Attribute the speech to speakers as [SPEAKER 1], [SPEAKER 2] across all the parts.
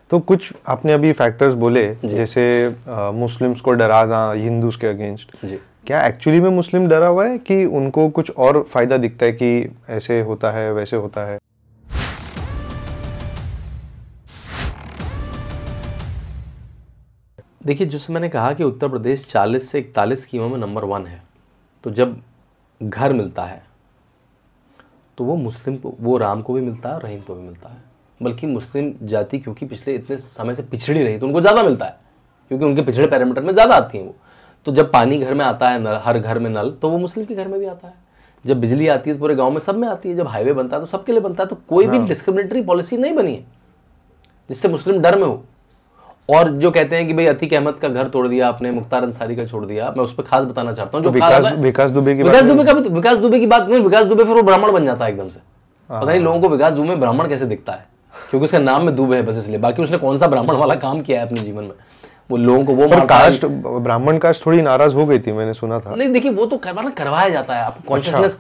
[SPEAKER 1] तो कुछ आपने अभी फैक्टर्स बोले जैसे मुस्लिम्स को डराना हिंदूज के अगेंस्ट, क्या एक्चुअली में मुस्लिम डरा हुआ है कि उनको कुछ और फायदा दिखता है कि ऐसे होता है वैसे होता है?
[SPEAKER 2] देखिए, जिससे मैंने कहा कि उत्तर प्रदेश 40 से 41 स्कीमों में नंबर 1 है, तो जब घर मिलता है तो वो मुस्लिम को, वो राम को भी मिलता है और रहीम को भी मिलता है। बल्कि मुस्लिम जाति क्योंकि पिछले इतने समय से पिछड़ी रही तो उनको ज़्यादा मिलता है, क्योंकि उनके पिछड़े पैरामीटर में ज़्यादा आती हैं वो। तो जब पानी घर में आता है, नल, हर घर में नल, तो वो मुस्लिम के घर में भी आता है। जब बिजली आती है तो पूरे गाँव में सब में आती है। जब हाईवे बनता है तो सबके लिए बनता है। तो कोई भी डिस्क्रिमिनेटरी पॉलिसी नहीं बनी है जिससे मुस्लिम डर में हो। और जो कहते हैं कि भाई अतीक अहमद का घर तोड़ दिया आपने, मुख्तार अंसारी का छोड़ दिया, मैं उस पर खास बताना चाहता हूँ। जो
[SPEAKER 1] विकास दुबे की
[SPEAKER 2] बात नहीं, विकास दुबे फिर वो ब्राह्मण बन जाता है एकदम से। पता नहीं लोगों को विकास दुबे में ब्राह्मण कैसे दिखता है, क्योंकि उसका नाम में दुबे है बस इसलिए। बाकी उसने कौन सा ब्राह्मण वाला काम किया है अपने जीवन में, वो लोगों को वो
[SPEAKER 1] कास्ट, ब्राह्मण कास्ट थोड़ी नाराज हो गई थी, मैंने सुना था।
[SPEAKER 2] नहीं देखिए, वो तो करवाया जाता है, आपको कॉन्शियसनेस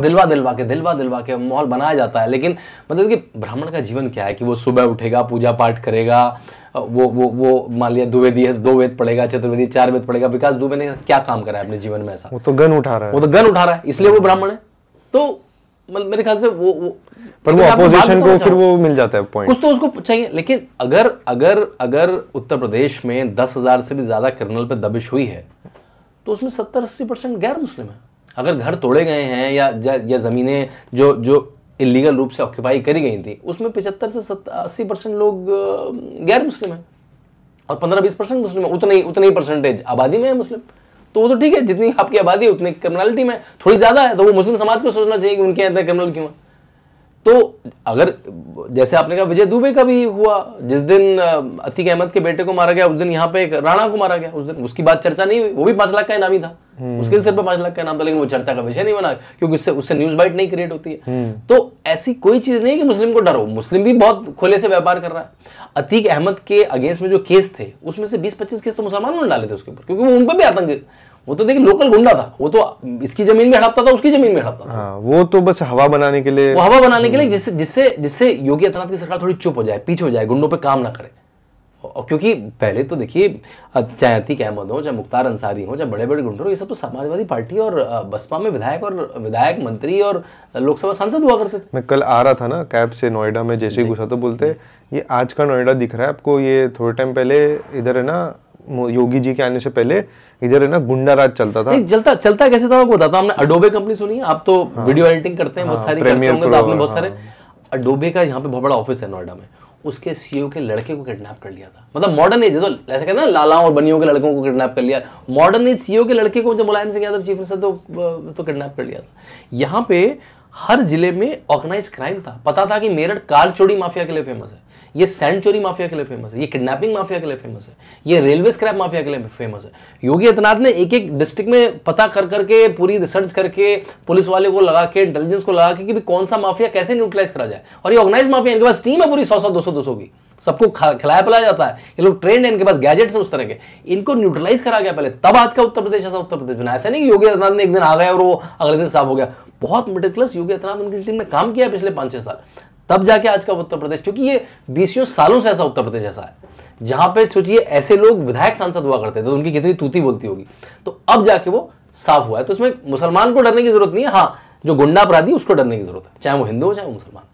[SPEAKER 2] दिलवा के माहौल बनाया जाता है। लेकिन मतलब कि ब्राह्मण का जीवन क्या है कि वो सुबह उठेगा, पूजा पाठ करेगा, वो मान लिया द्विवेदी है 2 वेद पढ़ेगा, चतुर्वेदी 4 वेद पढ़ेगा। विकास दुबे ने क्या काम करा है अपने जीवन में ऐसा?
[SPEAKER 1] वो तो गन उठा रहा है,
[SPEAKER 2] इसलिए वो ब्राह्मण है। तो मेरे ख्याल से वो
[SPEAKER 1] पर वो अपोजिशन को फिर वो मिल जाता है पॉइंट,
[SPEAKER 2] कुछ तो उसको चाहिए। लेकिन अगर उत्तर प्रदेश में 10,000 से भी ज्यादा क्रिमिनल पे दबिश हुई है तो उसमें 70-80% गैर मुस्लिम है। अगर घर तोड़े गए हैं या जमीनें जो इलीगल रूप से ऑक्यूपाई करी गई थी, उसमें 75 से 80% लोग गैर मुस्लिम है और 15-20% मुस्लिम है। उतनी परसेंटेज आबादी में है मुस्लिम। तो वो तो ठीक है, जितनी आपकी आबादी है उतनी क्रिमिनलिटी में थोड़ी ज्यादा है, तो वो मुस्लिम समाज को सोचना चाहिए कि उनके अंदर क्रिमिनल क्यों है। तो अगर जैसे आपने कहा विजय दुबे का भी हुआ, जिस दिन अतीक अहमद के बेटे को मारा गया उस दिन यहाँ पे एक राणा को मारा गया, उस दिन उसकी बात चर्चा नहीं हुई। वो भी 5 लाख का इनामी था, उसके सिर पर 5 लाख का इनाम था, लेकिन वो चर्चा का विषय नहीं बना क्योंकि उससे न्यूज बाइट नहीं क्रिएट होती है। तो ऐसी कोई चीज नहीं है कि मुस्लिम को डर हो, मुस्लिम भी बहुत खुले से व्यापार कर रहा है। अतीक अहमद के अगेंस्ट में जो केस थे उसमें से 20-25 केस तो मुसलमानों ने डाले थे उसके ऊपर, क्योंकि वो उन पर भी आतंक, वो तो देखिए लोकल गुंडा था, वो तो इसकी जमीन में हड़पता था, उसकी जमीन में हड़पता था।
[SPEAKER 1] हाँ, वो तो बस हवा बनाने के लिए,
[SPEAKER 2] जिससे योगी आदित्यनाथ की सरकार थोड़ी चुप हो जाए, पीछे हो जाए, गुंडों पे काम ना करे। और क्योंकि पहले तो देखिए, चाहे अतीक अहमद हो, चाहे मुख्तार अंसारी हो, चाहे बड़े बड़े गुंडे हो, ये सब तो समाजवादी पार्टी और बसपा में विधायक मंत्री और लोकसभा सांसद हुआ करते थे।
[SPEAKER 1] मैं कल आ रहा था ना कैब से नोएडा में, जैसे ही घुसा तो बोलते ये आज का नोएडा दिख रहा है आपको, ये थोड़े टाइम पहले इधर है ना, योगी जी के आने से पहले इधर है ना गुंडा राज चलता था।
[SPEAKER 2] चलता कैसे था आपको बताता हूं। हमने अडोबे कंपनी सुनी है, आप तो वीडियो एडिटिंग करते हैं, बहुत सारी करते होंगे, तो आपने बहुत सारे। अडोबे का यहाँ पे बहुत बड़ा ऑफिस है नोएडा में, उसके सीईओ के लड़के को किडनैप कर लिया था। मतलब मॉडर्न एज, तो ऐसे कहते हैं ना लालाओं और बनियों के लड़कों को किडनैप कर लिया, मॉडर्न एज सीईओ के लड़के को जब मुलायम सिंह यादव चीफ मिनिस्टर तो किडनैप कर लिया था। यहाँ पे हर जिले में ऑर्गेनाइज क्राइम था। पता था कि मेरठ कार चोरी माफिया के लिए फेमस है, ये सैंड चोरी माफिया के लिए फेमस है, ये किडनैपिंग माफिया के लिए फेमस है, ये रेलवे स्क्रैप माफिया के लिए फेमस है। योगी आदित्यनाथ ने एक डिस्ट्रिक्ट में पता कर करके, पूरी रिसर्च करके, पुलिस वाले को लगा के, इंटेलिजेंस को लगा के कि कौन सा माफिया कैसे न्यूट्रलाइज करा जाए। और ये ऑर्गेनाइज माफिया, इनके पास टीम है पूरी 100-200 की, सबको खिलाया पिलाया जाता है, ये लोग ट्रेंड है, इनके पास गैजेट्स है उस तरह के, इनको न्यूट्रलाइज करा गया पहले, तब आज का उत्तर प्रदेश ऐसा उत्तर प्रदेश बना। ऐसा नहीं कि योगी आदित्यनाथ ने एक दिन आ गया और वो अगले दिन साफ हो गया। बहुत मेटिकुलस योगी आदित्यनाथ उनकी टीम ने काम किया पिछले 5-6 साल, तब जाके आज का उत्तर प्रदेश, क्योंकि ये 20 सालों से ऐसा उत्तर प्रदेश ऐसा है जहां पे सोचिए ऐसे लोग विधायक सांसद हुआ करते थे तो उनकी कितनी तूती बोलती होगी, तो अब जाके वो साफ हुआ है। तो इसमें मुसलमान को डरने की जरूरत नहीं है, हाँ जो गुंडा अपराधी उसको डरने की जरूरत है, चाहे वो हिंदू हो चाहे वो मुसलमान।